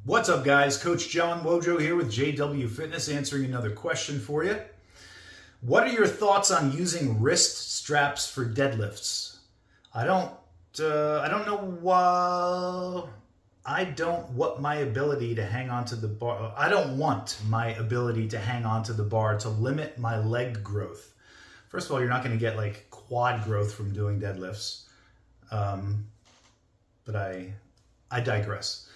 What's up, guys? Coach John Wojo here with JW Fitness answering another question for you. What are your thoughts on using wrist straps for deadlifts? I don't want my ability to hang onto the bar. I don't want my ability to hang onto the bar to limit my leg growth. First of all, you're not going to get like quad growth from doing deadlifts. But I digress.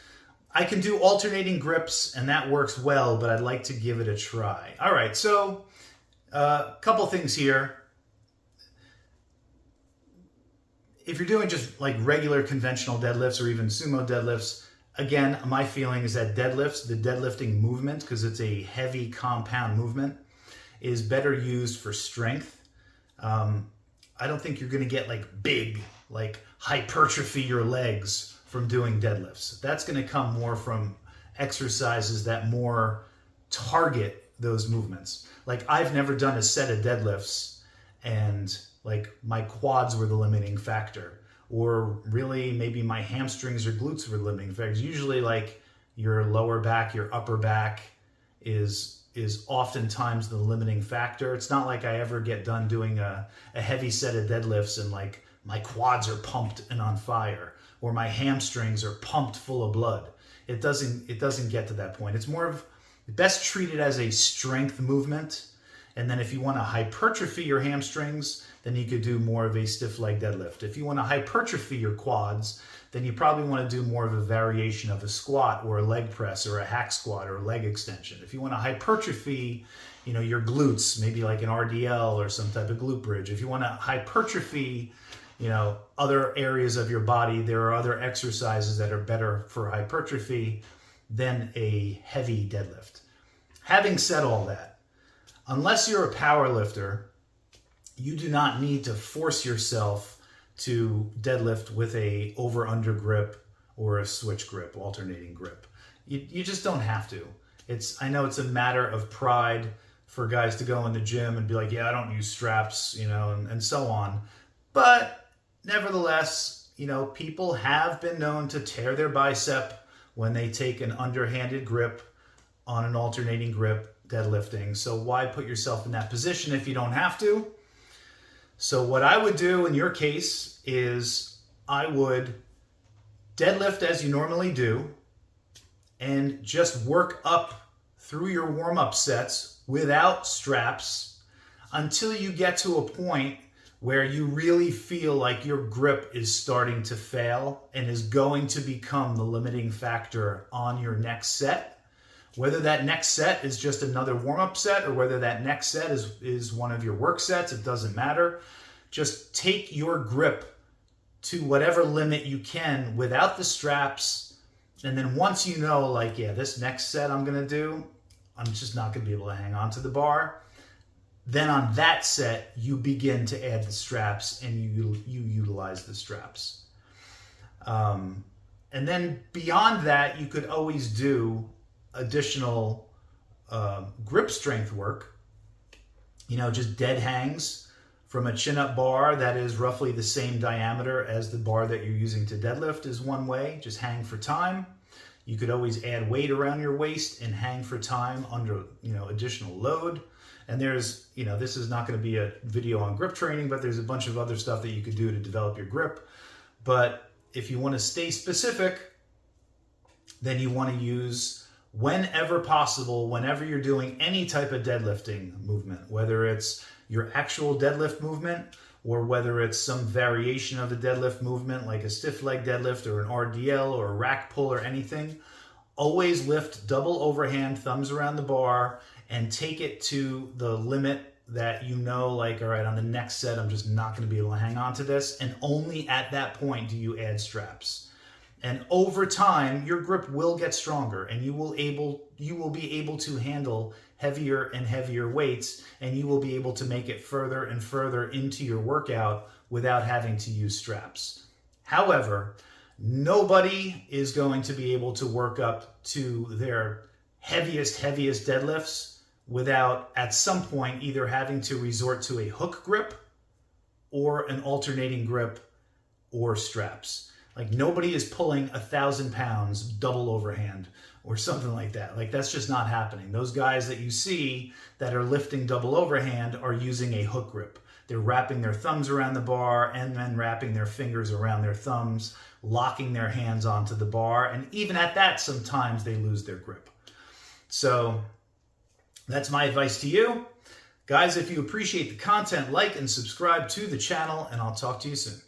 I can do alternating grips and that works well, but I'd like to give it a try. All right, so a couple things here. If you're doing just like regular conventional deadlifts or even sumo deadlifts, again, my feeling is that deadlifts, the deadlifting movement, because it's a heavy compound movement, is better used for strength. I don't think you're going to get like big, like hypertrophy your legs from doing deadlifts. That's going to come more from exercises that more target those movements. Like I've never done a set of deadlifts and like my quads were the limiting factor, or really maybe my hamstrings or glutes were the limiting factors. Usually like your lower back, your upper back is oftentimes the limiting factor. It's not like I ever get done doing a heavy set of deadlifts and like my quads are pumped and on fire, or my hamstrings are pumped full of blood. It doesn't get to that point. It's more of best treated as a strength movement. And then if you want to hypertrophy your hamstrings, then you could do more of a stiff leg deadlift. If you want to hypertrophy your quads, then you probably want to do more of a variation of a squat or a leg press or a hack squat or a leg extension. If you want to hypertrophy, your glutes, maybe like an RDL or some type of glute bridge. If you want to hypertrophy, other areas of your body, there are other exercises that are better for hypertrophy than a heavy deadlift. Having said all that, unless you're a power lifter, you do not need to force yourself to deadlift with a over-under grip or a switch grip, alternating grip. You just don't have to. I know it's a matter of pride for guys to go in the gym and be like, yeah, I don't use straps, and so on. But nevertheless, people have been known to tear their bicep when they take an underhanded grip on an alternating grip deadlifting. So why put yourself in that position if you don't have to? So what I would do in your case is I would deadlift as you normally do and just work up through your warm-up sets without straps until you get to a point where you really feel like your grip is starting to fail and is going to become the limiting factor on your next set. Whether that next set is just another warm-up set or whether that next set is one of your work sets, it doesn't matter. Just take your grip to whatever limit you can without the straps. And then once you know, like, yeah, this next set I'm gonna do, I'm just not gonna be able to hang on to the bar. Then on that set, you begin to add the straps and you utilize the straps. And then beyond that, you could always do additional grip strength work, just dead hangs from a chin-up bar that is roughly the same diameter as the bar that you're using to deadlift is one way. Just hang for time. You could always add weight around your waist and hang for time under additional load. And there's, this is not going to be a video on grip training, but there's a bunch of other stuff that you could do to develop your grip. But if you want to stay specific, then you want to use, whenever possible, whenever you're doing any type of deadlifting movement, whether it's your actual deadlift movement or whether it's some variation of the deadlift movement like a stiff leg deadlift or an RDL or a rack pull or anything, always lift double overhand, thumbs around the bar, and take it to the limit that like, all right, on the next set, I'm just not going to be able to hang on to this. And only at that point do you add straps. And over time, your grip will get stronger and you will be able to handle heavier and heavier weights, and you will be able to make it further and further into your workout without having to use straps. However, nobody is going to be able to work up to their heaviest deadlifts without at some point either having to resort to a hook grip or an alternating grip or straps. Like nobody is pulling 1,000 pounds double overhand or something like that. Like that's just not happening. Those guys that you see that are lifting double overhand are using a hook grip. They're wrapping their thumbs around the bar and then wrapping their fingers around their thumbs, locking their hands onto the bar. And even at that, sometimes they lose their grip. So that's my advice to you. Guys, if you appreciate the content, like and subscribe to the channel, and I'll talk to you soon.